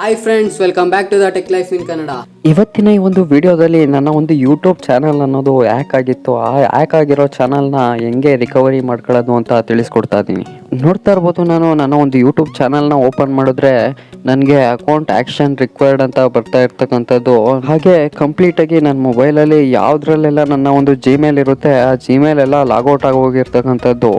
Hi friends, welcome back to the tech life in Kannada. ಇವತ್ತಿನ ಈ ಒಂದು ವಿಡಿಯೋದಲ್ಲಿ ನನ್ನ ಒಂದು ಯೂಟ್ಯೂಬ್ ಚಾನಲ್ ಅನ್ನೋದು ಹ್ಯಾಕ್ ಆಗಿತ್ತು. ಆ ಹ್ಯಾಕ್ ಆಗಿರೋ ಚಾನಲ್ನ ಹೆಂಗೆ ರಿಕವರಿ ಮಾಡ್ಕೊಳ್ಳೋದು ಅಂತ ತಿಳಿಸ್ಕೊಡ್ತಾ ಇದ್ದೀನಿ. ನೋಡ್ತಾ ಇರ್ಬೋದು, ನಾನು ನನ್ನ ಒಂದು ಯೂಟ್ಯೂಬ್ ಚಾನಲ್ನ ಓಪನ್ ಮಾಡಿದ್ರೆ ನನಗೆ ಅಕೌಂಟ್ ಆ್ಯಕ್ಷನ್ ರಿಕ್ವೈರ್ಡ್ ಅಂತ ಬರ್ತಾ ಇರ್ತಕ್ಕಂಥದ್ದು. ಹಾಗೆ ಕಂಪ್ಲೀಟಾಗಿ ನನ್ನ ಮೊಬೈಲಲ್ಲಿ ಯಾವುದ್ರಲ್ಲೆಲ್ಲ ನನ್ನ ಒಂದು ಜಿಮೇಲ್ ಇರುತ್ತೆ ಆ ಜಿಮೇಲ್ ಎಲ್ಲ ಲಾಗೌಟ್ ಆಗಿ ಹೋಗಿರ್ತಕ್ಕಂಥದ್ದು.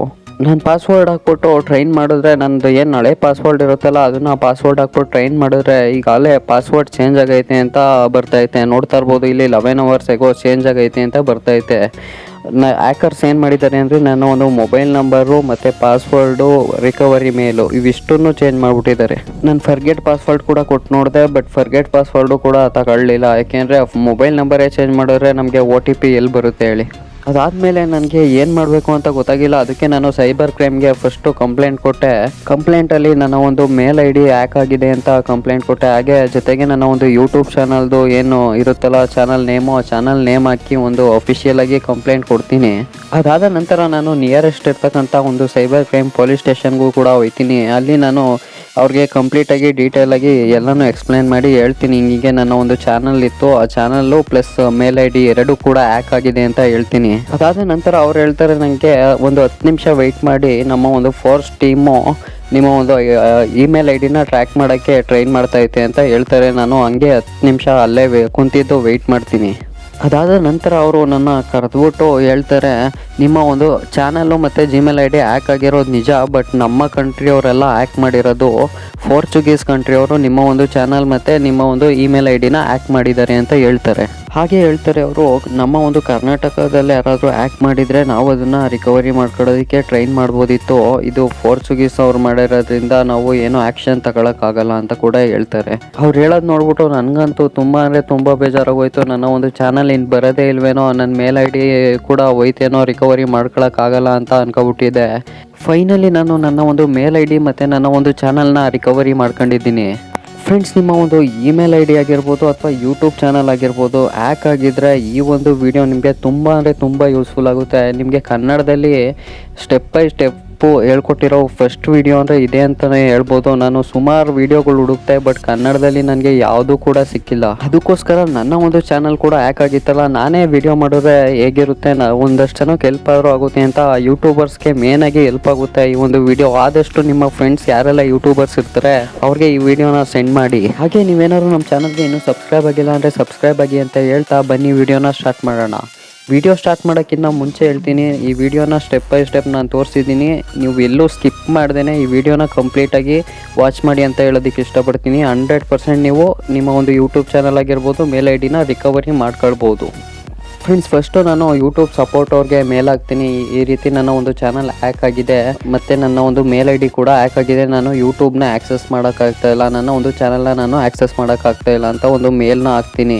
ನಾನು ಪಾಸ್ವರ್ಡ್ ಹಾಕ್ಬಿಟ್ಟು ಟ್ರೈನ್ ಮಾಡಿದ್ರೆ ನಂದು ಏನು ಹಳೆ ಪಾಸ್ವರ್ಡ್ ಇರುತ್ತಲ್ಲ ಅದನ್ನು ಪಾಸ್ವರ್ಡ್ ಹಾಕ್ಬಿಟ್ಟು ಟ್ರೈನ್ ಮಾಡಿದ್ರೆ ಈಗಾಗಲೇ ಪಾಸ್ವರ್ಡ್ ಚೇಂಜ್ ಆಗೈತೆ ಅಂತ ಬರ್ತೈತೆ. ನೋಡ್ತಾ ಇರ್ಬೋದು, ಇಲ್ಲಿ 11 hours ago ಚೇಂಜ್ ಆಗೈತೆ ಅಂತ ಬರ್ತೈತೆ. ಹ್ಯಾಕರ್ಸ್ ಏನು ಮಾಡಿದ್ದಾರೆ ಅಂದರೆ ನನ್ನ ಒಂದು ಮೊಬೈಲ್ ನಂಬರು ಮತ್ತು ಪಾಸ್ವರ್ಡು, ರಿಕವರಿ ಮೇಲು ಇವಿಷ್ಟನ್ನು ಚೇಂಜ್ ಮಾಡಿಬಿಟ್ಟಿದ್ದಾರೆ. ನಾನು ಫರ್ಗೆಟ್ ಪಾಸ್ವರ್ಡ್ ಕೂಡ ಕೊಟ್ಟು ನೋಡಿದೆ, ಬಟ್ ಫರ್ಗೆಟ್ ಪಾಸ್ವರ್ಡು ಕೂಡ ತಗೊಳ್ಳಿಲ್ಲ. ಯಾಕೆಂದರೆ ಮೊಬೈಲ್ ನಂಬರೇ ಚೇಂಜ್ ಮಾಡಿದ್ರೆ ನಮಗೆ OTP ಎಲ್ಲಿ ಬರುತ್ತೆ ಹೇಳಿ. ಅದಾದಮೇಲೆ ನನಗೆ ಏನು ಮಾಡಬೇಕು ಅಂತ ಗೊತ್ತಾಗಿಲ್ಲ. ಅದಕ್ಕೆ ನಾನು ಸೈಬರ್ ಕ್ರೈಮ್ಗೆ ಫಸ್ಟು ಕಂಪ್ಲೇಂಟ್ ಕೊಟ್ಟೆ. ಕಂಪ್ಲೇಂಟಲ್ಲಿ ನನ್ನ ಒಂದು ಮೇಲ್ ID ಹ್ಯಾಕ್ ಆಗಿದೆ ಅಂತ ಕಂಪ್ಲೇಂಟ್ ಕೊಟ್ಟೆ. ಹಾಗೆ ಜೊತೆಗೆ ನನ್ನ ಒಂದು ಯೂಟ್ಯೂಬ್ ಚಾನಲ್ದು ಏನು ಇರುತ್ತಲ್ಲ ಚಾನಲ್ ನೇಮು, ಆ ಚಾನಲ್ ನೇಮ್ ಹಾಕಿ ಒಂದು ಅಫಿಷಿಯಲಾಗಿ ಕಂಪ್ಲೇಂಟ್ ಕೊಡ್ತೀನಿ. ಅದಾದ ನಂತರ ನಾನು ನಿಯರೆಸ್ಟ್ ಇರ್ತಕ್ಕಂಥ ಒಂದು ಸೈಬರ್ ಕ್ರೈಮ್ ಪೊಲೀಸ್ ಸ್ಟೇಷನ್ಗೂ ಕೂಡ ಹೋಗ್ತೀನಿ. ಅಲ್ಲಿ ನಾನು ಅವ್ರಿಗೆ ಕಂಪ್ಲೀಟಾಗಿ ಡೀಟೇಲಾಗಿ ಎಲ್ಲನೂ ಎಕ್ಸ್ಪ್ಲೈನ್ ಮಾಡಿ ಹೇಳ್ತೀನಿ, ಹಿಂಗೆ ನನ್ನ ಒಂದು ಚಾನಲ್ ಇತ್ತು, ಆ ಚಾನಲ್ಲು ಪ್ಲಸ್ ಮೇಲ್ ID ಎರಡೂ ಕೂಡ ಹ್ಯಾಕ್ ಆಗಿದೆ ಅಂತ ಹೇಳ್ತೀನಿ. ಅದಾದ ನಂತರ ಅವ್ರು ಹೇಳ್ತಾರೆ ನನಗೆ ಒಂದು 10 ನಿಮಿಷ ವೆಯ್ಟ್ ಮಾಡಿ, ನಮ್ಮ ಒಂದು ಫೋರ್ಸ್ ಟೀಮು ನಿಮ್ಮ ಒಂದು ಇಮೇಲ್ ID ಟ್ರ್ಯಾಕ್ ಮಾಡೋಕ್ಕೆ ಟ್ರೈನ್ ಮಾಡ್ತೈತೆ ಅಂತ ಹೇಳ್ತಾರೆ. ನಾನು ಹಂಗೆ 10 ನಿಮಿಷ ಅಲ್ಲೇ ಕುಂತಿದ್ದು ವೆಯ್ಟ್ ಮಾಡ್ತೀನಿ. ಅದಾದ ನಂತರ ಅವರು ನನ್ನ ಕರೆದ್ಬಿಟ್ಟು ಹೇಳ್ತಾರೆ, ನಿಮ್ಮ ಒಂದು ಚಾನಲ್ಲು ಮತ್ತು ಜಿಮೇಲ್ ID ಹ್ಯಾಕ್ ಆಗಿರೋದು ನಿಜ, ಬಟ್ ನಮ್ಮ ಕಂಟ್ರಿಯವರೆಲ್ಲ ಹ್ಯಾಕ್ ಮಾಡಿರೋದು ಪೋರ್ಚುಗೀಸ್ ಕಂಟ್ರಿಯವರು ನಿಮ್ಮ ಒಂದು ಚಾನಲ್ ಮತ್ತು ನಿಮ್ಮ ಒಂದು ಇಮೇಲ್ ID ಹ್ಯಾಕ್ ಮಾಡಿದ್ದಾರೆ ಅಂತ ಹೇಳ್ತಾರೆ. ಹಾಗೆ ಹೇಳ್ತಾರೆ ಅವರು, ನಮ್ಮ ಒಂದು ಕರ್ನಾಟಕದಲ್ಲಿ ಯಾರಾದರೂ ಹ್ಯಾಕ್ ಮಾಡಿದರೆ ನಾವು ಅದನ್ನು ರಿಕವರಿ ಮಾಡ್ಕೊಳ್ಳೋದಕ್ಕೆ ಟ್ರೈನ್ ಮಾಡ್ಬೋದಿತ್ತು. ಇದು ಪೋರ್ಚುಗೀಸ್ ಅವ್ರು ಮಾಡಿರೋದ್ರಿಂದ ನಾವು ಏನೋ ಆ್ಯಕ್ಷನ್ ತಗೊಳಕ್ಕಾಗಲ್ಲ ಅಂತ ಕೂಡ ಹೇಳ್ತಾರೆ. ಅವ್ರು ಹೇಳೋದು ನೋಡ್ಬಿಟ್ಟು ನನಗಂತೂ ತುಂಬ ಅಂದರೆ ತುಂಬ ಬೇಜಾರಾಗೋಯ್ತು. ನನ್ನ ಒಂದು ಚಾನಲ್ ಇನ್ನು ಬರೋದೇ ಇಲ್ವೇನೋ, ನನ್ನ ಮೇಲ್ ID ಕೂಡ ಹೋಯ್ತೇನೋ, ರಿಕವರಿ ಮಾಡ್ಕೊಳಕ್ಕಾಗಲ್ಲ ಅಂತ ಅನ್ಕೊಬಿಟ್ಟಿದ್ದೆ. ಫೈನಲಿ ನಾನು ನನ್ನ ಒಂದು ಮೇಲ್ ID ಮತ್ತು ನನ್ನ ಒಂದು ಚಾನಲ್ನ ರಿಕವರಿ ಮಾಡ್ಕೊಂಡಿದ್ದೀನಿ. ಫ್ರೆಂಡ್ಸ್, ನಿಮ್ಮ ಒಂದು ಇಮೇಲ್ ID ಆಗಿರ್ಬೋದು ಅಥವಾ ಯೂಟ್ಯೂಬ್ ಚಾನಲ್ ಆಗಿರ್ಬೋದು ಹ್ಯಾಕ್ ಆಗಿದ್ದರೆ ಈ ಒಂದು ವಿಡಿಯೋ ನಿಮಗೆ ತುಂಬ ಅಂದರೆ ತುಂಬ ಯೂಸ್ಫುಲ್ ಆಗುತ್ತೆ. ನಿಮಗೆ ಕನ್ನಡದಲ್ಲಿ ಸ್ಟೆಪ್ ಬೈ ಸ್ಟೆಪ್ಪು ಹೇಳ್ಕೊಟ್ಟಿರೋ ಫಸ್ಟ್ ವಿಡಿಯೋ ಅಂದರೆ ಇದೆ ಅಂತಲೇ ಹೇಳ್ಬೋದು. ನಾನು ಸುಮಾರು ವಿಡಿಯೋಗಳು ಹುಡುಕ್ತೆ, ಬಟ್ ಕನ್ನಡದಲ್ಲಿ ನನಗೆ ಯಾವುದೂ ಕೂಡ ಸಿಕ್ಕಿಲ್ಲ. ಅದಕ್ಕೋಸ್ಕರ ನನ್ನ ಒಂದು ಚಾನಲ್ ಕೂಡ ಹ್ಯಾಕ್ ಆಗಿತ್ತಲ್ಲ, ನಾನೇ ವಿಡಿಯೋ ಮಾಡಿದ್ರೆ ಹೇಗಿರುತ್ತೆ, ಒಂದಷ್ಟು ಜನಕ್ಕೆ ಹೆಲ್ಪ್ ಆದರೂ ಆಗುತ್ತೆ ಅಂತ ಯೂಟ್ಯೂಬರ್ಸ್ಗೆ ಮೇನಾಗಿ ಹೆಲ್ಪ್ ಆಗುತ್ತೆ ಈ ಒಂದು ವಿಡಿಯೋ. ಆದಷ್ಟು ನಿಮ್ಮ ಫ್ರೆಂಡ್ಸ್ ಯಾರೆಲ್ಲ ಯೂಟ್ಯೂಬರ್ಸ್ ಇರ್ತಾರೆ ಅವ್ರಿಗೆ ಈ ವಿಡಿಯೋನ ಸೆಂಡ್ ಮಾಡಿ. ಹಾಗೆ ನೀವೇನಾದ್ರು ನಮ್ಮ ಚಾನಲ್ಗೆ ಇನ್ನೂ ಸಬ್ಸ್ಕ್ರೈಬ್ ಆಗಿಲ್ಲ ಅಂದರೆ ಸಬ್ಸ್ಕ್ರೈಬ್ ಆಗಿ ಅಂತ ಹೇಳ್ತಾ ಬನ್ನಿ ವಿಡಿಯೋನ ಸ್ಟಾರ್ಟ್ ಮಾಡೋಣ. ವಿಡಿಯೋ ಸ್ಟಾರ್ಟ್ ಮಾಡೋಕ್ಕಿಂತ ಮುಂಚೆ ಹೇಳ್ತೀನಿ, ಈ ವಿಡಿಯೋನ ಸ್ಟೆಪ್ ಬೈ ಸ್ಟೆಪ್ ನಾನು ತೋರಿಸಿದ್ದೀನಿ. ನೀವು ಎಲ್ಲೂ ಸ್ಕಿಪ್ ಮಾಡ್ದೇ ಈ ವಿಡಿಯೋನ ಕಂಪ್ಲೀಟಾಗಿ ವಾಚ್ ಮಾಡಿ ಅಂತ ಹೇಳೋದಕ್ಕೆ ಇಷ್ಟಪಡ್ತೀನಿ. 100% ನೀವು ನಿಮ್ಮ ಒಂದು ಯೂಟ್ಯೂಬ್ ಚಾನಲ್ ಆಗಿರ್ಬೋದು ಮೇಲ್ ID ರಿಕವರಿ ಮಾಡ್ಕೊಳ್ಬೋದು. ಫ್ರೆಂಡ್ಸ್, ಫಸ್ಟು ನಾನು ಯೂಟ್ಯೂಬ್ ಸಪೋರ್ಟ್ ಅವ್ರಿಗೆ ಮೇಲ್ ಹಾಕ್ತೀನಿ, ಈ ರೀತಿ ನನ್ನ ಒಂದು ಚಾನಲ್ ಹ್ಯಾಕ್ ಆಗಿದೆ ಮತ್ತು ನನ್ನ ಒಂದು ಮೇಲ್ ID ಕೂಡ ಹ್ಯಾಕ್ ಆಗಿದೆ, ನಾನು ಯೂಟ್ಯೂಬ್ನ ಆ್ಯಕ್ಸೆಸ್ ಮಾಡೋಕ್ಕಾಗ್ತಾಯಿಲ್ಲ, ನನ್ನ ಒಂದು ಚಾನಲ್ನ ನಾನು ಆ್ಯಕ್ಸೆಸ್ ಮಾಡೋಕ್ಕಾಗ್ತಾಯಿಲ್ಲ ಅಂತ ಒಂದು ಮೇಲ್ನ ಹಾಕ್ತೀನಿ.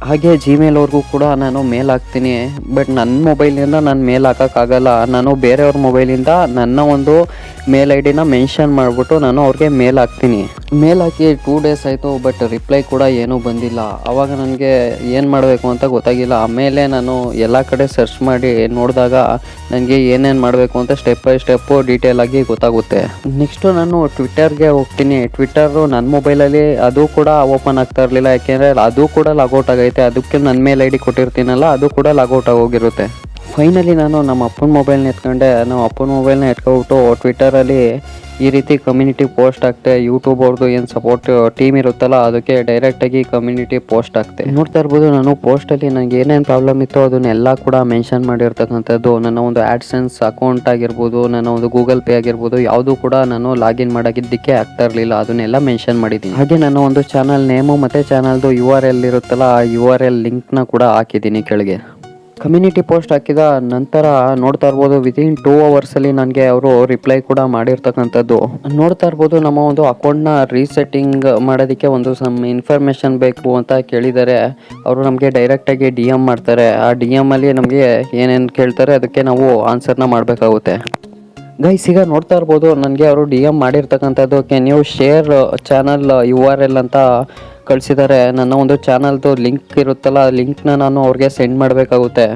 ಹಾಗೆ ಜಿಮೇಲ್ ಅವ್ರಿಗೂ ಕೂಡ ನಾನು ಮೇಲ್ ಹಾಕ್ತೀನಿ. ಬಟ್ ನನ್ನ ಮೊಬೈಲಿಂದ ನಾನು ಮೇಲ್ ಹಾಕೋಕ್ಕಾಗಲ್ಲ. ನಾನು ಬೇರೆಯವ್ರ ಮೊಬೈಲಿಂದ ನನ್ನ ಒಂದು ಮೇಲ್ ID ಮೆನ್ಷನ್ ಮಾಡಿಬಿಟ್ಟು ನಾನು ಅವ್ರಿಗೆ ಮೇಲ್ ಹಾಕ್ತೀನಿ. ಮೇಲ್ ಹಾಕಿ 2 days ಆಯಿತು, ಬಟ್ ರಿಪ್ಲೈ ಕೂಡ ಏನೂ ಬಂದಿಲ್ಲ. ಆವಾಗ ನನಗೆ ಏನು ಮಾಡಬೇಕು ಅಂತ ಗೊತ್ತಾಗಿಲ್ಲ. ಆಮೇಲೆ ನಾನು ಎಲ್ಲ ಕಡೆ ಸರ್ಚ್ ಮಾಡಿ ನೋಡಿದಾಗ ನನಗೆ ಏನೇನು ಮಾಡಬೇಕು ಅಂತ ಸ್ಟೆಪ್ ಬೈ ಸ್ಟೆಪ್ಪು ಡೀಟೇಲಾಗಿ ಗೊತ್ತಾಗುತ್ತೆ. ನೆಕ್ಸ್ಟು ನಾನು ಟ್ವಿಟ್ಟರ್ಗೆ ಹೋಗ್ತೀನಿ. ಟ್ವಿಟ್ಟರು ನನ್ನ ಮೊಬೈಲಲ್ಲಿ ಅದು ಕೂಡ ಓಪನ್ ಆಗ್ತಾ ಇರಲಿಲ್ಲ, ಯಾಕೆಂದರೆ ಅದು ಕೂಡ ಲಾಗೌಟ್ ಆಗೈತೆ. ಅದಕ್ಕೆ ನನ್ನ ಮೇಲ್ ID ಕೊಟ್ಟಿರ್ತೀನಲ್ಲ ಅದು ಕೂಡ ಲಾಗೌಟ್ ಆಗೋಗಿರುತ್ತೆ. ಫೈನಲಿ ನಾನು ನಮ್ಮ ಅಪ್ಪನ ಮೊಬೈಲ್ನ ಎತ್ಕೊಂಡೆ. ನಮ್ಮ ಅಪ್ಪನ ಮೊಬೈಲ್ನ ಎತ್ಕೊಬಿಟ್ಟು ಟ್ವಿಟ್ಟರಲ್ಲಿ ಈ ರೀತಿ ಕಮ್ಯುನಿಟಿ ಪೋಸ್ಟ್ ಆಗ್ತೆ. ಯೂಟ್ಯೂಬ್ ಅವ್ರದ್ದು ಏನು ಸಪೋರ್ಟ್ ಟೀಮ್ ಇರುತ್ತಲ್ಲ ಅದಕ್ಕೆ ಡೈರೆಕ್ಟಾಗಿ ಕಮ್ಯುನಿಟಿ ಪೋಸ್ಟ್ ಆಗ್ತೆ. ನೋಡ್ತಾ ಇರ್ಬೋದು, ನಾನು ಪೋಸ್ಟಲ್ಲಿ ನನಗೆ ಏನೇನು ಪ್ರಾಬ್ಲಮ್ ಇತ್ತು ಅದನ್ನೆಲ್ಲ ಕೂಡ ಮೆನ್ಷನ್ ಮಾಡಿರ್ತಕ್ಕಂಥದ್ದು. ನನ್ನ ಒಂದು ಆ್ಯಡ್ಸೆನ್ಸ್ ಅಕೌಂಟ್ ಆಗಿರ್ಬೋದು, ನನ್ನ ಒಂದು ಗೂಗಲ್ ಪೇ ಆಗಿರ್ಬೋದು, ಯಾವುದೂ ಕೂಡ ನಾನು ಲಾಗಿನ್ ಮಾಡೋದಿದ್ದಕ್ಕೆ ಆಗ್ತಾ ಇರಲಿಲ್ಲ, ಅದನ್ನೆಲ್ಲ ಮೆನ್ಷನ್ ಮಾಡಿದ್ದೀನಿ. ಹಾಗೆ ನನ್ನ ಒಂದು ಚಾನಲ್ ನೇಮು ಮತ್ತು ಚಾನಲ್ದು URL ಇರುತ್ತಲ್ಲ ಆ URL ಲಿಂಕ್ನ ಕೂಡ ಹಾಕಿದ್ದೀನಿ ಕೆಳಗೆ. ಕಮ್ಯುನಿಟಿ ಪೋಸ್ಟ್ ಹಾಕಿದ ನಂತರ ನೋಡ್ತಾ ಇರ್ಬೋದು, ವಿತಿನ್ 2 hours ನನಗೆ ಅವರು ರಿಪ್ಲೈ ಕೂಡ ಮಾಡಿರ್ತಕ್ಕಂಥದ್ದು. ನೋಡ್ತಾ ಇರ್ಬೋದು, ನಮ್ಮ ಒಂದು ಅಕೌಂಟ್ನ ರೀಸೆಟ್ಟಿಂಗ್ ಮಾಡೋದಕ್ಕೆ ಒಂದು ಸಮ್ ಇನ್ಫಾರ್ಮೇಷನ್ ಬೇಕು ಅಂತ ಕೇಳಿದ್ದಾರೆ. ಅವರು ನಮಗೆ ಡೈರೆಕ್ಟಾಗಿ DM ಮಾಡ್ತಾರೆ. ಆ DMಲ್ಲಿ ನಮಗೆ ಏನೇನು ಕೇಳ್ತಾರೆ ಅದಕ್ಕೆ ನಾವು ಆನ್ಸರ್ನ ಮಾಡಬೇಕಾಗುತ್ತೆ. ಗೈಸ್, ಈಗ ನೋಡ್ತಾ ಇರ್ಬೋದು ನನಗೆ ಅವರು DM ಮಾಡಿರ್ತಕ್ಕಂಥದ್ದು, can you share channel URL ಅಂತ ಕಳಿಸಿದ್ದಾರೆ. ನನ್ನ ಒಂದು ಚಾನಲ್ದು ಲಿಂಕ್ ಇರುತ್ತಲ್ಲ ಆ ಲಿಂಕ್ನ ನಾನು ಅವ್ರಿಗೆ ಸೆಂಡ್ ಮಾಡಬೇಕಾಗುತ್ತೆ.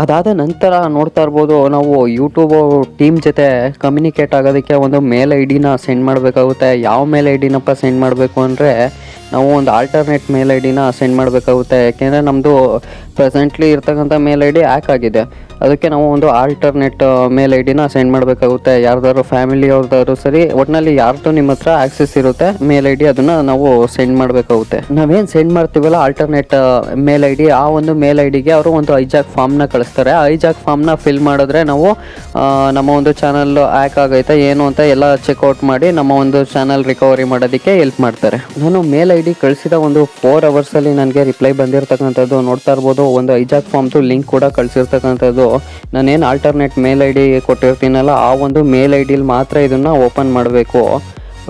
ಅದಾದ ನಂತರ ನೋಡ್ತಾ ಇರ್ಬೋದು, ನಾವು ಯೂಟ್ಯೂಬ್ ಟೀಮ್ ಜೊತೆ ಕಮ್ಯುನಿಕೇಟ್ ಆಗೋದಕ್ಕೆ ಒಂದು ಮೇಲ್ ID ಸೆಂಡ್ ಮಾಡಬೇಕಾಗುತ್ತೆ. ಯಾವ ಮೇಲ್ ID ಸೆಂಡ್ ಮಾಡಬೇಕು ಅಂದರೆ ನಾವು ಒಂದು ಆಲ್ಟರ್ನೇಟ್ ಮೇಲ್ ಐ ಡಿನ ಸೆಂಡ್ ಮಾಡಬೇಕಾಗುತ್ತೆ. ಯಾಕೆಂದರೆ ನಮ್ಮದು ಪ್ರೆಸೆಂಟ್ಲಿ ಇರ್ತಕ್ಕಂಥ ಮೇಲ್ ಐ ಡಿ ಹ್ಯಾಕ್ ಆಗಿದೆ. ಅದಕ್ಕೆ ನಾವು ಒಂದು ಆಲ್ಟರ್ನೇಟ್ ಮೇಲ್ ಐ ಡಿನ ಸೆಂಡ್ ಮಾಡಬೇಕಾಗುತ್ತೆ. ಯಾರ್ದಾದ್ರು ಫ್ಯಾಮಿಲಿ ಅವ್ರದ್ದಾದ್ರು ಸರಿ, ಒಟ್ಟಿನಲ್ಲಿ ಯಾರ್ದು ನಿಮ್ಮ ಹತ್ರ ಆಕ್ಸೆಸ್ ಇರುತ್ತೆ ಮೇಲ್ ಐ ಡಿ, ಅದನ್ನು ನಾವು ಸೆಂಡ್ ಮಾಡಬೇಕಾಗುತ್ತೆ. ನಾವೇನು ಸೆಂಡ್ ಮಾಡ್ತೀವಲ್ಲ ಆಲ್ಟರ್ನೇಟ್ ಮೇಲ್ ಐ ಡಿ, ಆ ಒಂದು ಮೇಲ್ ಐ ಡಿಗೆ ಅವರು ಒಂದು ಐಜಾಕ್ ಫಾರ್ಮ್ನ ಕಳಿಸ್ತಾರೆ. ಆ ಐಜಾಕ್ ಫಾರ್ಮ್ನ ಫಿಲ್ ಮಾಡಿದ್ರೆ ನಾವು ನಮ್ಮ ಒಂದು ಚಾನಲ್ ಹ್ಯಾಕ್ ಆಗೈತೆ ಏನು ಅಂತ ಎಲ್ಲ ಚೆಕ್ಔಟ್ ಮಾಡಿ ನಮ್ಮ ಒಂದು ಚಾನಲ್ ರಿಕವರಿ ಮಾಡೋದಕ್ಕೆ ಹೆಲ್ಪ್ ಮಾಡ್ತಾರೆ. ನಾನು ಮೇಲ್ ಐ ಡಿ ಕಳಿಸಿದ ಒಂದು 4 ಅವರ್ಸಲ್ಲಿ ನನಗೆ ರಿಪ್ಲೈ ಬಂದಿರತಕ್ಕಂಥದ್ದು ನೋಡ್ತಾ ಇರ್ಬೋದು. ಒಂದು ಐಜಾಕ್ ಫಾರ್ಮ್ದು ಲಿಂಕ್ ಕೂಡ ಕಳಿಸಿರ್ತಕ್ಕಂಥದ್ದು. ನಾನೇನು ಆಲ್ಟರ್ನೇಟ್ ಮೇಲ್ ಐ ಡಿ ಕೊಟ್ಟಿರ್ತೀನಲ್ಲ, ಆ ಒಂದು ಮೇಲ್ ಐ ಡಿಲಿ ಮಾತ್ರ ಇದನ್ನು ಓಪನ್ ಮಾಡಬೇಕು.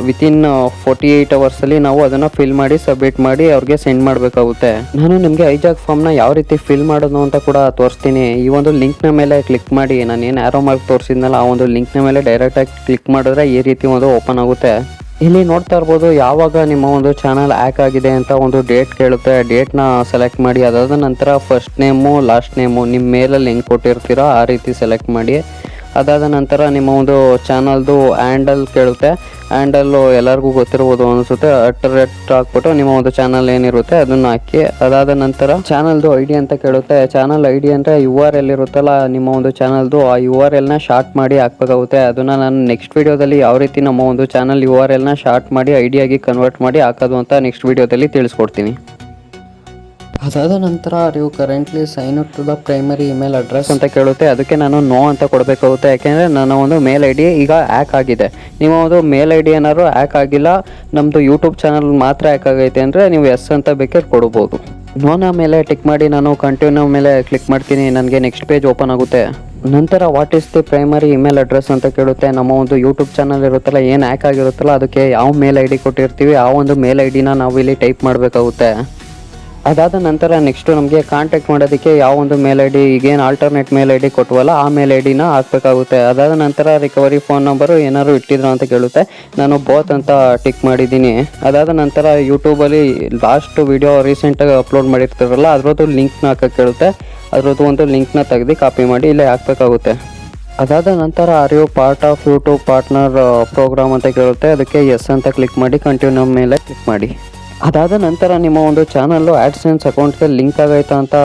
ವಿತಿನ್ 48 ಅವರ್ಸಲ್ಲಿ ನಾವು ಅದನ್ನು ಫಿಲ್ ಮಾಡಿ ಸಬ್ಮಿಟ್ ಮಾಡಿ ಅವ್ರಿಗೆ ಸೆಂಡ್ ಮಾಡಬೇಕಾಗುತ್ತೆ. ನಾನು ನಿಮಗೆ ಐಜಾಕ್ ಫಾರ್ಮ್ನ ಯಾವ ರೀತಿ ಫಿಲ್ ಮಾಡೋದು ಅಂತ ಕೂಡ ತೋರಿಸ್ತೀನಿ. ಈ ಒಂದು ಲಿಂಕ್ನ ಮೇಲೆ ಕ್ಲಿಕ್ ಮಾಡಿ, ನಾನು ಏನು ಆರೋ ಮಾರ್ಕ್ ತೋರಿಸಿದ್ನಲ್ಲ ಆ ಒಂದು ಲಿಂಕ್ನ ಮೇಲೆ ಡೈರೆಕ್ಟಾಗಿ ಕ್ಲಿಕ್ ಮಾಡಿದ್ರೆ ಈ ರೀತಿ ಒಂದು ಓಪನ್ ಆಗುತ್ತೆ. ಇಲ್ಲಿ ನೋಡ್ತಾ ಇರ್ಬೋದು ಯಾವಾಗ ನಿಮ್ಮ ಒಂದು ಚಾನಲ್ ಹ್ಯಾಕ್ ಆಗಿದೆ ಅಂತ ಒಂದು ಡೇಟ್ ಕೇಳುತ್ತೆ. ಡೇಟ್ನ ಸೆಲೆಕ್ಟ್ ಮಾಡಿ, ಅದಾದ ನಂತರ ಫಸ್ಟ್ ನೇಮು ಲಾಸ್ಟ್ ನೇಮು ನಿಮ್ಮ ಮೇಲಲ್ಲಿ ಹೆಂಗೆ ಕೊಟ್ಟಿರ್ತೀರೋ ಆ ರೀತಿ ಸೆಲೆಕ್ಟ್ ಮಾಡಿ. ಅದಾದ ನಂತರ ನಿಮ್ಮ ಒಂದು ಚಾನಲ್ದು ಹ್ಯಾಂಡಲ್ ಕೇಳುತ್ತೆ. ಹ್ಯಾಂಡಲ್ಲು ಎಲ್ಲರಿಗೂ ಗೊತ್ತಿರ್ಬೋದು ಅನಿಸುತ್ತೆ. @ ಹಾಕ್ಬಿಟ್ಟು ನಿಮ್ಮ ಒಂದು ಚಾನಲ್ ಏನಿರುತ್ತೆ ಅದನ್ನು ಹಾಕಿ. ಅದಾದ ನಂತರ ಚಾನಲ್ದು ಐ ಡಿ ಅಂತ ಕೇಳುತ್ತೆ. ಚಾನಲ್ ಐ ಡಿ ಅಂದರೆ URL ಇರುತ್ತಲ್ಲ ನಿಮ್ಮ ಒಂದು ಚಾನಲ್ದು, ಆ URLನ ಶಾರ್ಟ್ ಮಾಡಿ ಹಾಕಬೇಕಾಗುತ್ತೆ. ಅದನ್ನು ನಾನು ನೆಕ್ಸ್ಟ್ ವೀಡಿಯೋದಲ್ಲಿ ಯಾವ ರೀತಿ ನಮ್ಮ ಒಂದು ಚಾನಲ್ URLನ ಶಾರ್ಟ್ ಮಾಡಿ ಐ ಡಿ ಆಗಿ ಕನ್ವರ್ಟ್ ಮಾಡಿ ಹಾಕೋದು ಅಂತ ನೆಕ್ಸ್ಟ್ ವೀಡಿಯೋದಲ್ಲಿ ತಿಳಿಸ್ಕೊಡ್ತೀನಿ. ಅದಾದ ನಂತರ ನೀವು currently sign up to the primary email address ಅಂತ ಕೇಳುತ್ತೆ. ಅದಕ್ಕೆ ನಾನು ನೋ ಅಂತ ಕೊಡಬೇಕಾಗುತ್ತೆ. ಯಾಕೆಂದರೆ ನನ್ನ ಒಂದು ಮೇಲ್ ಐ ಡಿ ಈಗ ಹ್ಯಾಕ್ ಆಗಿದೆ. ನಿಮ್ಮ ಒಂದು ಮೇಲ್ ಐ ಡಿ ಏನಾದ್ರು ಹ್ಯಾಕ್ ಆಗಿಲ್ಲ, ನಮ್ಮದು ಯೂಟ್ಯೂಬ್ ಚಾನಲ್ ಮಾತ್ರ ಹ್ಯಾಕ್ ಆಗೈತೆ ಅಂದರೆ ನೀವು ಎಸ್ ಅಂತ ಬೇಕಾದ್ರೆ ಕೊಡ್ಬೋದು. ನೋನ ಮೇಲೆ ಟಿಕ್ ಮಾಡಿ ನಾನು ಕಂಟಿನ್ಯೂ ಮೇಲೆ ಕ್ಲಿಕ್ ಮಾಡ್ತೀನಿ. ನನಗೆ ನೆಕ್ಸ್ಟ್ ಪೇಜ್ ಓಪನ್ ಆಗುತ್ತೆ. ನಂತರ what is the primary email address ಅಂತ ಕೇಳುತ್ತೆ. ನಮ್ಮ ಒಂದು ಯೂಟ್ಯೂಬ್ ಚಾನಲ್ ಇರುತ್ತಲ್ಲ, ಏನು ಹ್ಯಾಕ್ ಆಗಿರುತ್ತಲ್ಲ, ಅದಕ್ಕೆ ಯಾವ ಮೇಲ್ ಐ ಡಿ ಕೊಟ್ಟಿರ್ತೀವಿ ಆ ಒಂದು ಮೇಲ್ ಐ ಡಿನ ನಾವು ಇಲ್ಲಿ ಟೈಪ್ ಮಾಡಬೇಕಾಗುತ್ತೆ. ಅದಾದ ನಂತರ ನೆಕ್ಸ್ಟು ನಮಗೆ ಕಾಂಟ್ಯಾಕ್ಟ್ ಮಾಡೋದಕ್ಕೆ ಯಾವ ಒಂದು ಮೇಲ್ ಐ ಡಿ, ಈಗೇನು ಆಲ್ಟರ್ನೇಟ್ ಮೇಲ್ ಐ ಡಿ ಕೊಟ್ಟವಲ್ಲ ಆ ಮೇಲ್ ಐ ಡಿನ ಹಾಕಬೇಕಾಗುತ್ತೆ. ಅದಾದ ನಂತರ ರಿಕವರಿ ಫೋನ್ ನಂಬರು ಏನಾದ್ರು ಇಟ್ಟಿದ್ರು ಅಂತ ಕೇಳುತ್ತೆ. ನಾನು ಬೋತ್ ಅಂತ ಟಿಕ್ ಮಾಡಿದ್ದೀನಿ. ಅದಾದ ನಂತರ ಯೂಟ್ಯೂಬಲ್ಲಿ ಲಾಸ್ಟ್ ವೀಡಿಯೋ ರೀಸೆಂಟಾಗಿ ಅಪ್ಲೋಡ್ ಮಾಡಿರ್ತಾರಲ್ಲ ಅದರದ್ದು ಲಿಂಕ್ನ ಹಾಕಕ್ಕೆ ಕೇಳುತ್ತೆ. ಅದರದ್ದು ಒಂದು ಲಿಂಕ್ನ ತೆಗೆದು ಕಾಪಿ ಮಾಡಿ ಇಲ್ಲೇ ಹಾಕಬೇಕಾಗುತ್ತೆ. ಅದಾದ ನಂತರ are you part of YouTube partner programme ಅಂತ ಕೇಳುತ್ತೆ. ಅದಕ್ಕೆ ಎಸ್ ಅಂತ ಕ್ಲಿಕ್ ಮಾಡಿ ಕಂಟಿನ್ಯೂ ಮೇಲೆ ಕ್ಲಿಕ್ ಮಾಡಿ. ಅದಾದ ನಂತರ ನಿಮ್ಮ ಒಂದು ಚಾನಲ್ಲು ಆ್ಯಡ್ಸೆನ್ಸ್ ಅಕೌಂಟ್ಗೆ ಲಿಂಕ್ ಆಗೈತಾ ಅಂತ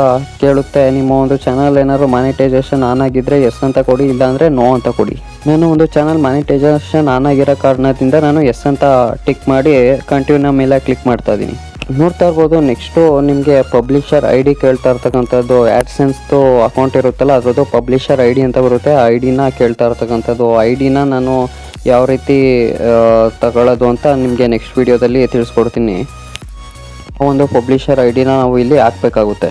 ಕೇಳುತ್ತೆ. ನಿಮ್ಮ ಒಂದು ಚಾನಲ್ ಏನಾದ್ರು ಮಾನಿಟೈಸೇಷನ್ ಆನ್ ಆಗಿದ್ದರೆ ಎಸ್ ಅಂತ ಕೊಡಿ, ಇಲ್ಲಾಂದರೆ ನೋ ಅಂತ ಕೊಡಿ. ನಾನು ಒಂದು ಚಾನಲ್ ಮಾನಿಟೈಸೇಷನ್ ಆನ್ ಆಗಿರೋ ಕಾರಣದಿಂದ ನಾನು ಎಸ್ ಅಂತ ಟಿಕ್ ಮಾಡಿ ಕಂಟಿನ್ಯೂ ಮೇಲೆ ಕ್ಲಿಕ್ ಮಾಡ್ತಾ ಇದ್ದೀನಿ. ನೋಡ್ತಾ ಇರ್ಬೋದು ನೆಕ್ಸ್ಟು ನಿಮಗೆ ಪಬ್ಲಿಷರ್ ಐ ಡಿ ಕೇಳ್ತಾ ಇರ್ತಕ್ಕಂಥದ್ದು. ಆ್ಯಡ್ಸೆನ್ಸ್ದು ಅಕೌಂಟ್ ಇರುತ್ತಲ್ಲ ಅದರದ್ದು ಪಬ್ಲಿಷರ್ ಐ ಡಿ ಅಂತ ಬರುತ್ತೆ. ಆ ಐ ಡಿನ ಕೇಳ್ತಾ ಇರ್ತಕ್ಕಂಥದ್ದು. ಐ ಡಿನ ನಾನು ಯಾವ ರೀತಿ ತಗೊಳ್ಳೋದು ಅಂತ ನಿಮಗೆ ನೆಕ್ಸ್ಟ್ ವೀಡಿಯೋದಲ್ಲಿ ತಿಳಿಸ್ಕೊಡ್ತೀನಿ. ಒಂದು ಪಬ್ಲಿಷರ್ ಐ ಡಿನ ನಾವು ಇಲ್ಲಿ ಹಾಕಬೇಕಾಗುತ್ತೆ.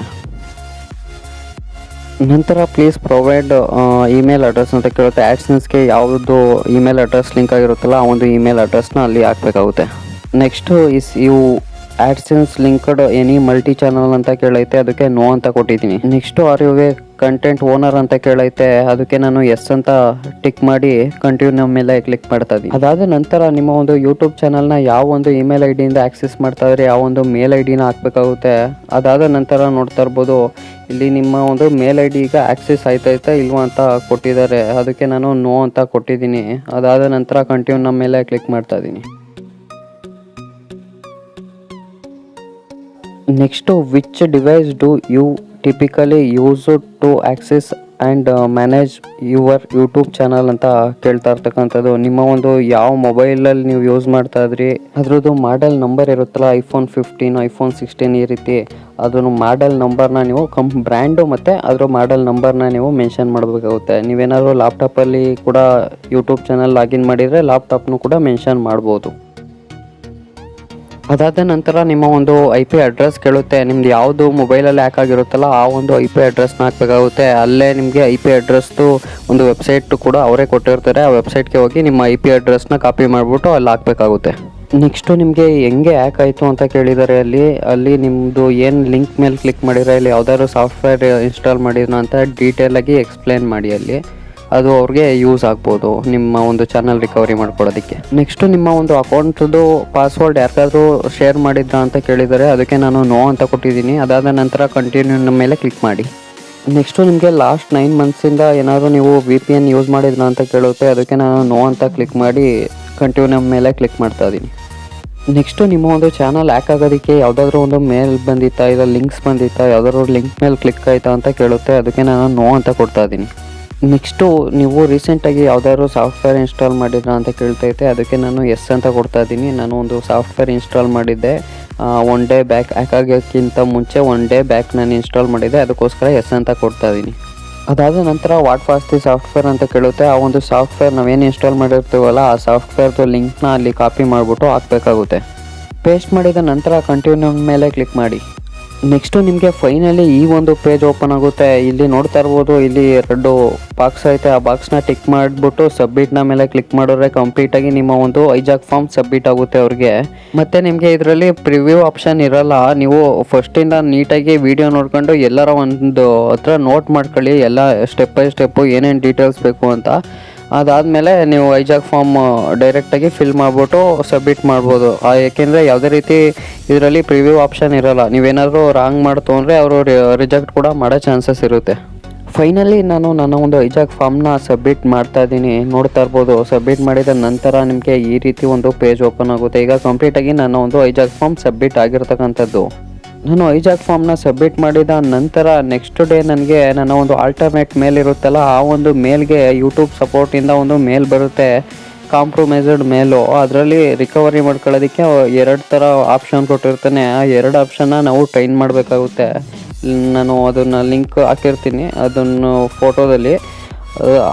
ನಂತರ ಪ್ಲೀಸ್ ಪ್ರೊವೈಡ್ ಇಮೇಲ್ ಅಡ್ರೆಸ್ ಅಂತ ಕೇಳುತ್ತೆ. ಆ್ಯಡ್ಸೆನ್ಸ್ಗೆ ಯಾವುದು ಇಮೇಲ್ ಅಡ್ರೆಸ್ ಲಿಂಕ್ ಆಗಿರುತ್ತಲ್ಲ ಆ ಒಂದು ಇಮೇಲ್ ಅಡ್ರೆಸ್ನ ಅಲ್ಲಿ ಹಾಕಬೇಕಾಗುತ್ತೆ. Next you AdSense linked any multi channel ಅಂತ ಕೇಳೈತೆ. ಅದಕ್ಕೆ ನೋ ಅಂತ ಕೊಟ್ಟಿದ್ದೀನಿ. Next are you content owner ಅಂತ ಕೇಳೈತೆ. ಅದಕ್ಕೆ ನಾನು ಎಸ್ ಅಂತ ಟಿಕ್ ಮಾಡಿ ಕಂಟಿನ್ಯೂ ಮೇಲೆ ಕ್ಲಿಕ್ ಮಾಡ್ತಾ ಇದ್ದೀನಿ. ಅದಾದ ನಂತರ ನಿಮ್ಮ ಒಂದು ಯೂಟ್ಯೂಬ್ ಚಾನಲ್ನ ಯಾವ ಒಂದು ಇಮೇಲ್ ಐ ಡಿಯಿಂದ ಆಕ್ಸೆಸ್ ಮಾಡ್ತಾ ಇದ್ರೆ ಯಾವ ಒಂದು ಮೇಲ್ ಐ ಡಿನ ಹಾಕಬೇಕಾಗುತ್ತೆ. ಅದಾದ ನಂತರ ನೋಡ್ತಾ ಇರ್ಬೋದು ಇಲ್ಲಿ ನಿಮ್ಮ ಒಂದು ಮೇಲ್ ಐ ಡಿ ಈಗ ಆಕ್ಸೆಸ್ ಆಯ್ತೈತಾ ಇಲ್ವಾ ಅಂತ ಕೊಟ್ಟಿದ್ದಾರೆ. ಅದಕ್ಕೆ ನಾನು ನೋ ಅಂತ ಕೊಟ್ಟಿದ್ದೀನಿ. ಅದಾದ ನಂತರ ಕಂಟಿನ್ಯೂ ಮೇಲೆ ಕ್ಲಿಕ್ ಮಾಡ್ತಾ ಇದ್ದೀನಿ. Next which device do you typically use to access and manage your YouTube channel ಅಂತ ಕೇಳ್ತಾ ಇರ್ತಕ್ಕಂಥದ್ದು. ನಿಮ್ಮ ಒಂದು ಯಾವ ಮೊಬೈಲಲ್ಲಿ ನೀವು ಯೂಸ್ ಮಾಡ್ತಾ ಇದ್ರಿ ಅದ್ರದ್ದು ಮಾಡೆಲ್ ನಂಬರ್ ಇರುತ್ತಲ್ಲ, iPhone 15, iPhone 16 ಈ ರೀತಿ ಅದನ್ನು ಮಾಡೆಲ್ ನಂಬರ್ನ ನೀವು ಬ್ರ್ಯಾಂಡು ಮತ್ತು ಅದರ ಮಾಡೆಲ್ ನಂಬರ್ನ ನೀವು ಮೆನ್ಷನ್ ಮಾಡಬೇಕಾಗುತ್ತೆ. ನೀವೇನಾದರೂ ಲ್ಯಾಪ್ಟಾಪಲ್ಲಿ ಕೂಡ ಯೂಟ್ಯೂಬ್ ಚಾನಲ್ ಲಾಗಿನ್ ಮಾಡಿದರೆ ಲ್ಯಾಪ್ಟಾಪ್ನು ಕೂಡ ಮೆನ್ಷನ್ ಮಾಡ್ಬೋದು. ಅದಾದ ನಂತರ ನಿಮ್ಮ ಒಂದು IP ಅಡ್ರೆಸ್ ಕೇಳುತ್ತೆ. ನಿಮ್ದು ಯಾವುದು ಮೊಬೈಲಲ್ಲಿ ಹ್ಯಾಕ್ ಆಗಿರುತ್ತಲ್ಲ ಆ ಒಂದು IP ಅಡ್ರೆಸ್ನ ಹಾಕಬೇಕಾಗುತ್ತೆ. ಅಲ್ಲೇ ನಿಮಗೆ IP ಅಡ್ರೆಸ್ದು ಒಂದು ವೆಬ್ಸೈಟ್ ಕೂಡ ಅವರೇ ಕೊಟ್ಟಿರ್ತಾರೆ. ಆ ವೆಬ್ಸೈಟ್ಗೆ ಹೋಗಿ ನಿಮ್ಮ IP ಅಡ್ರೆಸ್ನ ಕಾಪಿ ಮಾಡಿಬಿಟ್ಟು ಅಲ್ಲಿ ಹಾಕಬೇಕಾಗುತ್ತೆ. ನೆಕ್ಸ್ಟು ನಿಮಗೆ ಹೆಂಗೆ ಹ್ಯಾಕ್ ಆಯಿತು ಅಂತ ಕೇಳಿದ್ದಾರೆ. ಅಲ್ಲಿ ನಿಮ್ಮದು ಏನು ಲಿಂಕ್ ಮೇಲೆ ಕ್ಲಿಕ್ ಮಾಡಿದರೆ ಇಲ್ಲಿ ಯಾವುದಾದ್ರು ಸಾಫ್ಟ್ವೇರ್ ಇನ್ಸ್ಟಾಲ್ ಮಾಡಿದ್ನ ಅಂತ ಡೀಟೇಲಾಗಿ ಎಕ್ಸ್ಪ್ಲೇನ್ ಮಾಡಿ. ಅಲ್ಲಿ ಅದು ಅವ್ರಿಗೆ ಯೂಸ್ ಆಗ್ಬೋದು ನಿಮ್ಮ ಒಂದು ಚಾನಲ್ ರಿಕವರಿ ಮಾಡ್ಕೊಳ್ಳೋದಕ್ಕೆ. ನೆಕ್ಸ್ಟು ನಿಮ್ಮ ಒಂದು ಅಕೌಂಟ್ದು ಪಾಸ್ವರ್ಡ್ ಯಾರಿಗಾದ್ರೂ ಶೇರ್ ಮಾಡಿದ್ರಾ ಅಂತ ಕೇಳಿದ್ದಾರೆ. ಅದಕ್ಕೆ ನಾನು ನೋ ಅಂತ ಕೊಟ್ಟಿದ್ದೀನಿ. ಅದಾದ ನಂತರ ಕಂಟಿನ್ಯೂ ಮೇಲೆ ಕ್ಲಿಕ್ ಮಾಡಿ. ನೆಕ್ಸ್ಟು ನಿಮಗೆ ಲಾಸ್ಟ್ 9 ಮಂತ್ಸಿಂದ ಏನಾದರೂ ನೀವು VPN ಯೂಸ್ ಮಾಡಿದ್ರಾ ಅಂತ ಕೇಳುತ್ತೆ. ಅದಕ್ಕೆ ನಾನು ನೋ ಅಂತ ಕ್ಲಿಕ್ ಮಾಡಿ ಕಂಟಿನ್ಯೂ ಮೇಲೆ ಕ್ಲಿಕ್ ಮಾಡ್ತಾ ಇದ್ದೀನಿ. ನೆಕ್ಸ್ಟು ನಿಮ್ಮ ಒಂದು ಚಾನಲ್ ಹ್ಯಾಕ್ ಆಗೋದಕ್ಕೆ ಯಾವುದಾದ್ರೂ ಒಂದು ಮೇಲ್ ಬಂದಿತ್ತಾ, ಇಲ್ಲ ಲಿಂಕ್ಸ್ ಬಂದಿತ್ತಾ, ಯಾವುದಾದ್ರು ಲಿಂಕ್ ಮೇಲೆ ಕ್ಲಿಕ್ ಆಯಿತಾ ಅಂತ ಕೇಳುತ್ತೆ. ಅದಕ್ಕೆ ನಾನು ನೋ ಅಂತ ಕೊಡ್ತಾ ಇದ್ದೀನಿ. ನೆಕ್ಸ್ಟು ನೀವು ರೀಸೆಂಟಾಗಿ ಯಾವುದಾದ್ರು ಸಾಫ್ಟ್ವೇರ್ ಇನ್ಸ್ಟಾಲ್ ಮಾಡಿದ್ರಾ ಅಂತ ಕೇಳ್ತೈತೆ. ಅದಕ್ಕೆ ನಾನು ಎಸ್ ಅಂತ ಕೊಡ್ತಾ ಇದ್ದೀನಿ. ನಾನು ಒಂದು ಸಾಫ್ಟ್ವೇರ್ ಇನ್ಸ್ಟಾಲ್ ಮಾಡಿದ್ದೆ 1 ಡೇ ಬ್ಯಾಕ್, ಹ್ಯಾಕ್ ಆಗೋಕ್ಕಿಂತ ಮುಂಚೆ 1 ಡೇ ಬ್ಯಾಕ್ ನಾನು ಇನ್ಸ್ಟಾಲ್ ಮಾಡಿದ್ದೆ. ಅದಕ್ಕೋಸ್ಕರ ಎಸ್ ಅಂತ ಕೊಡ್ತಾ ಇದ್ದೀನಿ. ಅದಾದ ನಂತರ ವಾಟ್ ವಾಸ್ ದಿ ಸಾಫ್ಟ್ವೇರ್ ಅಂತ ಕೇಳುತ್ತೆ. ಆ ಒಂದು ಸಾಫ್ಟ್ವೇರ್ ನಾವೇನು ಇನ್ಸ್ಟಾಲ್ ಮಾಡಿರ್ತೀವಲ್ಲ ಆ ಸಾಫ್ಟ್ವೇರ್ದು ಲಿಂಕ್ನ ಅಲ್ಲಿ ಕಾಪಿ ಮಾಡಿಬಿಟ್ಟು ಹಾಕಬೇಕಾಗುತ್ತೆ. ಪೇಸ್ಟ್ ಮಾಡಿದ ನಂತರ ಕಂಟಿನ್ಯೂ ಮೇಲೆ ಕ್ಲಿಕ್ ಮಾಡಿ. ನೆಕ್ಸ್ಟು ನಿಮಗೆ ಫೈನಲಿ ಈ ಒಂದು ಪೇಜ್ ಓಪನ್ ಆಗುತ್ತೆ. ಇಲ್ಲಿ ನೋಡ್ತಾ ಇರ್ಬೋದು, ಇಲ್ಲಿ 2 ಬಾಕ್ಸ್ ಐತೆ. ಆ ಬಾಕ್ಸ್ನ ಟಿಕ್ ಮಾಡಿಬಿಟ್ಟು ಸಬ್ಮಿಟ್ನ ಮೇಲೆ ಕ್ಲಿಕ್ ಮಾಡಿದ್ರೆ ಕಂಪ್ಲೀಟಾಗಿ ನಿಮ್ಮ ಒಂದು ಐಜಾಕ್ ಫಾರ್ಮ್ ಸಬ್ಮಿಟ್ ಆಗುತ್ತೆ ಅವ್ರಿಗೆ. ಮತ್ತು ನಿಮಗೆ ಇದರಲ್ಲಿ ಪ್ರಿವ್ಯೂ ಆಪ್ಷನ್ ಇರಲ್ಲ. ನೀವು ಫಸ್ಟಿಂದ ನೀಟಾಗಿ ವಿಡಿಯೋ ನೋಡ್ಕೊಂಡು ಎಲ್ಲರ ಒಂದು ಹತ್ರ ನೋಟ್ ಮಾಡ್ಕೊಳ್ಳಿ, ಎಲ್ಲ ಸ್ಟೆಪ್ ಬೈ ಸ್ಟೆಪ್ಪು ಏನೇನು ಡೀಟೇಲ್ಸ್ ಬೇಕು ಅಂತ. ಅದಾದಮೇಲೆ ನೀವು ಐಜಾಕ್ ಫಾರ್ಮ್ ಡೈರೆಕ್ಟಾಗಿ ಫಿಲ್ ಮಾಡಿಬಿಟ್ಟು ಸಬ್ಮಿಟ್ ಮಾಡ್ಬೋದು. ಏಕೆಂದರೆ ಯಾವುದೇ ರೀತಿ ಇದರಲ್ಲಿ ಪ್ರಿವ್ಯೂ ಆಪ್ಷನ್ ಇರೋಲ್ಲ. ನೀವೇನಾದರೂ ರಾಂಗ್ ಮಾಡ್ತು ಅಂದರೆ ಅವರು ರಿಜೆಕ್ಟ್ ಕೂಡ ಮಾಡೋ ಚಾನ್ಸಸ್ ಇರುತ್ತೆ. ಫೈನಲಿ ನಾನು ನನ್ನ ಒಂದು ಐಜಾಕ್ ಫಾರ್ಮ್ನ ಸಬ್ಮಿಟ್ ಮಾಡ್ತಾ ಇದ್ದೀನಿ. ನೋಡ್ತಾ ಇರ್ಬೋದು, ಸಬ್ಮಿಟ್ ಮಾಡಿದ ನಂತರ ನಿಮಗೆ ಈ ರೀತಿ ಒಂದು ಪೇಜ್ ಓಪನ್ ಆಗುತ್ತೆ. ಈಗ ಕಂಪ್ಲೀಟಾಗಿ ನನ್ನ ಒಂದು ಐಜಾಕ್ ಫಾರ್ಮ್ ಸಬ್ಮಿಟ್ ಆಗಿರ್ತಕ್ಕಂಥದ್ದು. ನಾನು ಐಜಾಕ್ ಫಾರ್ಮ್ನ ಸಬ್ಮಿಟ್ ಮಾಡಿದ ನಂತರ ನೆಕ್ಸ್ಟ್ ಡೇ ನನಗೆ ನನ್ನ ಒಂದು ಆಲ್ಟರ್ನೇಟ್ ಮೇಲ್ ಇರುತ್ತಲ್ಲ, ಆ ಒಂದು ಮೇಲ್ಗೆ ಯೂಟ್ಯೂಬ್ ಸಪೋರ್ಟಿಂದ ಒಂದು ಮೇಲ್ ಬರುತ್ತೆ, ಕಾಂಪ್ರಮೈಸ್ಡ್ ಮೇಲು. ಅದರಲ್ಲಿ ರಿಕವರಿ ಮಾಡ್ಕೊಳ್ಳೋದಕ್ಕೆ 2 ಥರ ಆಪ್ಷನ್ ಕೊಟ್ಟಿರ್ತಾನೆ. ಆ 2 ಆಪ್ಷನ್ನ ನಾವು ಟ್ರೈನ್ ಮಾಡಬೇಕಾಗುತ್ತೆ. ನಾನು ಅದನ್ನು ಲಿಂಕ್ ಹಾಕಿರ್ತೀನಿ ಅದನ್ನು ಫೋಟೋದಲ್ಲಿ.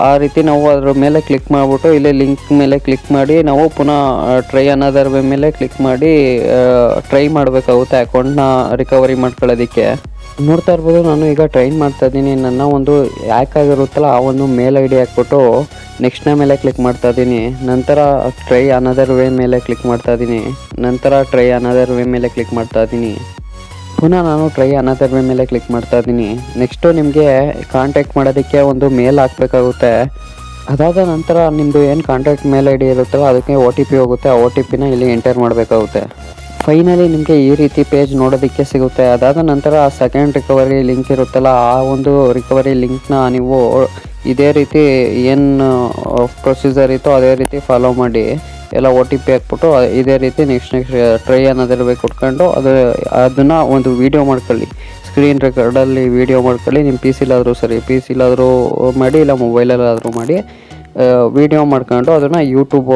ಆ ರೀತಿ ನಾವು ಅದರ ಮೇಲೆ ಕ್ಲಿಕ್ ಮಾಡಿಬಿಟ್ಟು ಇಲ್ಲಿ ಲಿಂಕ್ ಮೇಲೆ ಕ್ಲಿಕ್ ಮಾಡಿ ನಾವು ಪುನಃ ಟ್ರೈ ಅನ್ನೋದರ ಮೇಲೆ ಕ್ಲಿಕ್ ಮಾಡಿ ಟ್ರೈ ಮಾಡಬೇಕಾಗುತ್ತೆ ಅಕೌಂಟ್ನ ರಿಕವರಿ ಮಾಡ್ಕೊಳ್ಳೋದಕ್ಕೆ. ನೋಡ್ತಾ ಇರ್ಬೋದು, ನಾನು ಈಗ ಟ್ರೈನ್ ಮಾಡ್ತಾ ಇದ್ದೀನಿ. ನನ್ನ ಒಂದು ಹ್ಯಾಕ್ ಆಗಿರುತ್ತಲ್ಲ ಆ ಒಂದು ಮೇಲ್ ಐ ಡಿ ಹಾಕ್ಬಿಟ್ಟು ನೆಕ್ಸ್ಟ್ನ ಮೇಲೆ ಕ್ಲಿಕ್ ಮಾಡ್ತಾ ಇದ್ದೀನಿ. ನಂತರ ಟ್ರೈ ಅನ್ನೋದರ್ ವೇ ಮೇಲೆ ಕ್ಲಿಕ್ ಮಾಡ್ತಾ ಇದ್ದೀನಿ. ನಂತರ ಟ್ರೈ ಅನ್ನೋದರ್ ವೇ ಮೇಲೆ ಕ್ಲಿಕ್ ಮಾಡ್ತಾ ಇದ್ದೀನಿ. ಪುನಃ ನಾನು ಟ್ರೈ ಅನ್ನೋದರ್ ಮೇಲೆ ಕ್ಲಿಕ್ ಮಾಡ್ತಾ ಇದ್ದೀನಿ. ನೆಕ್ಸ್ಟು ನಿಮಗೆ ಕಾಂಟ್ಯಾಕ್ಟ್ ಮಾಡೋದಕ್ಕೆ ಒಂದು ಮೇಲ್ ಹಾಕಬೇಕಾಗುತ್ತೆ. ಅದಾದ ನಂತರ ನಿಮ್ಮದು ಏನು ಕಾಂಟ್ಯಾಕ್ಟ್ ಮೇಲ್ ಐ ಡಿ ಇರುತ್ತಲ್ಲ ಅದಕ್ಕೆ OTP ಹೋಗುತ್ತೆ. ಆ OTPನ ಇಲ್ಲಿ ಎಂಟರ್ ಮಾಡಬೇಕಾಗುತ್ತೆ. ಫೈನಲಿ ನಿಮಗೆ ಈ ರೀತಿ ಪೇಜ್ ನೋಡೋದಕ್ಕೆ ಸಿಗುತ್ತೆ. ಅದಾದ ನಂತರ ಸೆಕೆಂಡ್ ರಿಕವರಿ ಲಿಂಕ್ ಇರುತ್ತಲ್ಲ ಆ ಒಂದು ರಿಕವರಿ ಲಿಂಕ್ನ ನೀವು ಇದೇ ರೀತಿ ಏನು ಪ್ರೊಸೀಜರ್ ಇತ್ತು ಅದೇ ರೀತಿ ಫಾಲೋ ಮಾಡಿ ಎಲ್ಲ OTP ಹಾಕ್ಬಿಟ್ಟು ಇದೇ ರೀತಿ ನೆಕ್ಸ್ಟ್ ಟ್ರೈ ಅನ್ನೋದ್ರ ಬೇಕು ಕೊಟ್ಕೊಂಡು ಅದನ್ನು ಒಂದು ವೀಡಿಯೋ ಮಾಡ್ಕೊಳ್ಳಿ. ಸ್ಕ್ರೀನ್ ರೆಕಾರ್ಡಲ್ಲಿ ವೀಡಿಯೋ ಮಾಡ್ಕೊಳ್ಳಿ. ನಿಮ್ಮ ಪಿ ಸಿಲಾದರೂ ಸರಿ, ಪಿ ಸಿಲಾದರೂ ಮಾಡಿ ಇಲ್ಲ ಮೊಬೈಲಲ್ಲಾದರೂ ಮಾಡಿ ವೀಡಿಯೋ ಮಾಡ್ಕೊಂಡು ಅದನ್ನು ಯೂಟ್ಯೂಬು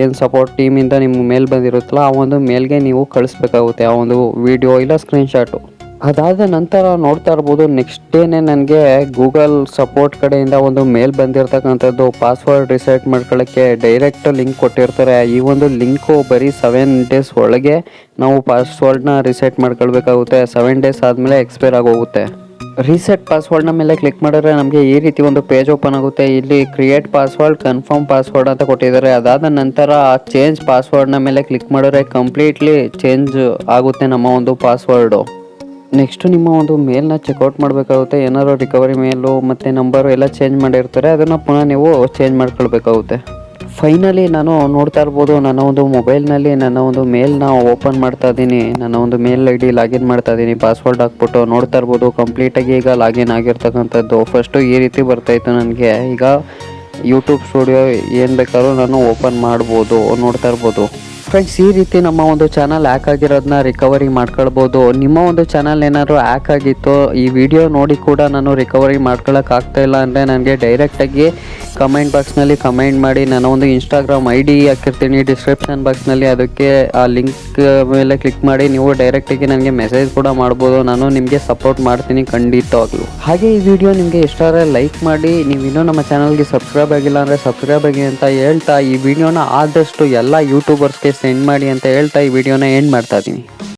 ಏನು ಸಪೋರ್ಟ್ ಟೀಮಿಂದ ನಿಮ್ಗೆ ಮೇಲ್ ಬಂದಿರುತ್ತಲ್ಲ ಆ ಒಂದು ಮೇಲ್ಗೆ ನೀವು ಕಳಿಸ್ಬೇಕಾಗುತ್ತೆ ಆ ಒಂದು ವೀಡಿಯೋ ಇಲ್ಲ ಸ್ಕ್ರೀನ್ಶಾಟು. ಅದಾದ ನಂತರ ನೋಡ್ತಾ ಇರ್ಬೋದು, ನೆಕ್ಸ್ಟ್ ಡೇನೇ ನನಗೆ ಗೂಗಲ್ ಸಪೋರ್ಟ್ ಕಡೆಯಿಂದ ಒಂದು ಮೇಲ್ ಬಂದಿರತಕ್ಕಂಥದ್ದು. ಪಾಸ್ವರ್ಡ್ ರಿಸೆಟ್ ಮಾಡ್ಕೊಳ್ಳೋಕ್ಕೆ ಡೈರೆಕ್ಟ್ ಲಿಂಕ್ ಕೊಟ್ಟಿರ್ತಾರೆ. ಈ ಒಂದು ಲಿಂಕು ಬರೀ 7 ಡೇಸ್ ಒಳಗೆ ನಾವು ಪಾಸ್ವರ್ಡ್ನ ರಿಸೆಟ್ ಮಾಡ್ಕೊಳ್ಬೇಕಾಗುತ್ತೆ. 7 ಡೇಸ್ ಆದಮೇಲೆ ಎಕ್ಸ್ಪೈರ್ ಆಗೋಗುತ್ತೆ. ರೀಸೆಟ್ ಪಾಸ್ವರ್ಡ್ನ ಮೇಲೆ ಕ್ಲಿಕ್ ಮಾಡಿದ್ರೆ ನಮಗೆ ಈ ರೀತಿ ಒಂದು ಪೇಜ್ ಓಪನ್ ಆಗುತ್ತೆ. ಇಲ್ಲಿ ಕ್ರಿಯೇಟ್ ಪಾಸ್ವರ್ಡ್, ಕನ್ಫರ್ಮ್ ಪಾಸ್ವರ್ಡ್ ಅಂತ ಕೊಟ್ಟಿದ್ದಾರೆ. ಅದಾದ ನಂತರ ಚೇಂಜ್ ಪಾಸ್ವರ್ಡ್ನ ಮೇಲೆ ಕ್ಲಿಕ್ ಮಾಡಿದ್ರೆ ಕಂಪ್ಲೀಟ್ಲಿ ಚೇಂಜ್ ಆಗುತ್ತೆ ನಮ್ಮ ಒಂದು ಪಾಸ್ವರ್ಡು. ನೆಕ್ಸ್ಟು ನಿಮ್ಮ ಒಂದು ಮೇಲ್ನ ಚೆಕ್ಔಟ್ ಮಾಡಬೇಕಾಗುತ್ತೆ. ಏನಾದ್ರು ರಿಕವರಿ ಮೇಲು ಮತ್ತು ನಂಬರು ಎಲ್ಲ ಚೇಂಜ್ ಮಾಡಿರ್ತಾರೆ, ಅದನ್ನು ಪುನಃ ನೀವು ಚೇಂಜ್ ಮಾಡ್ಕೊಳ್ಬೇಕಾಗುತ್ತೆ. ಫೈನಲಿ ನಾನು ನೋಡ್ತಾ ಇರ್ಬೋದು, ನನ್ನ ಒಂದು ಮೊಬೈಲ್ನಲ್ಲಿ ನನ್ನ ಒಂದು ಮೇಲ್ನ ಓಪನ್ ಮಾಡ್ತಾ ಇದ್ದೀನಿ. ನನ್ನ ಒಂದು ಮೇಲ್ ಐ ಡಿ ಲಾಗಿನ್ ಮಾಡ್ತಾ ಇದ್ದೀನಿ ಪಾಸ್ವರ್ಡ್ ಹಾಕ್ಬಿಟ್ಟು. ನೋಡ್ತಾ ಇರ್ಬೋದು ಕಂಪ್ಲೀಟಾಗಿ ಈಗ ಲಾಗಿನ್ ಆಗಿರ್ತಕ್ಕಂಥದ್ದು. ಫಸ್ಟು ಈ ರೀತಿ ಬರ್ತಾಯಿತ್ತು ನನಗೆ. ಈಗ ಯೂಟ್ಯೂಬ್ ಸ್ಟುಡಿಯೋ ಏನು ಬೇಕಾದ್ರೂ ನಾನು ಓಪನ್ ಮಾಡ್ಬೋದು. ನೋಡ್ತಾ ಇರ್ಬೋದು ಫ್ರೆಂಡ್ಸ್, ಈ ರೀತಿ ನಮ್ಮ ಒಂದು ಚಾನಲ್ ಹ್ಯಾಕ್ ಆಗಿರೋದನ್ನ ರಿಕವರಿ ಮಾಡ್ಕೊಳ್ಬೋದು. ನಿಮ್ಮ ಒಂದು ಚಾನಲ್ ಏನಾದ್ರು ಹ್ಯಾಕ್ ಆಗಿತ್ತು, ಈ ವಿಡಿಯೋ ನೋಡಿ ಕೂಡ ನಾನು ರಿಕವರಿ ಮಾಡ್ಕೊಳಕ್ಕೆ ಇಲ್ಲ ಅಂದರೆ ನನಗೆ ಡೈರೆಕ್ಟಾಗಿ ಕಮೆಂಟ್ ಬಾಕ್ಸ್ನಲ್ಲಿ ಕಮೆಂಟ್ ಮಾಡಿ. ನಾನು ಒಂದು ಇನ್ಸ್ಟಾಗ್ರಾಮ್ ID ಹಾಕಿರ್ತೀನಿ ಡಿಸ್ಕ್ರಿಪ್ಷನ್ ಬಾಕ್ಸ್ನಲ್ಲಿ, ಅದಕ್ಕೆ ಆ ಲಿಂಕ್ ಮೇಲೆ ಕ್ಲಿಕ್ ಮಾಡಿ ನೀವು ಡೈರೆಕ್ಟಾಗಿ ನನಗೆ ಮೆಸೇಜ್ ಕೂಡ ಮಾಡ್ಬೋದು. ನಾನು ನಿಮಗೆ ಸಪೋರ್ಟ್ ಮಾಡ್ತೀನಿ ಖಂಡಿತವಾಗ್ಲೂ. ಹಾಗೆ ಈ ವಿಡಿಯೋ ನಿಮಗೆ ಇಷ್ಟ ಆದರೆ ಲೈಕ್ ಮಾಡಿ. ನೀವು ಇನ್ನೂ ನಮ್ಮ ಚಾನಲ್ಗೆ ಸಬ್ಸ್ಕ್ರೈಬ್ ಆಗಿಲ್ಲ ಅಂದರೆ ಸಬ್ಸ್ಕ್ರೈಬ್ ಆಗಿ ಅಂತ ಹೇಳ್ತಾ ಈ ವಿಡಿಯೋನ ಆದಷ್ಟು ಎಲ್ಲ ಯೂಟ್ಯೂಬರ್ಸ್ಗೆ ಸೆಂಡ್ ಮಾಡಿ ಅಂತ ಹೇಳ್ತಾ ಈ ವಿಡಿಯೋನ ಎಂಡ್ ಮಾಡ್ತಾ ಇದ್ದೀನಿ.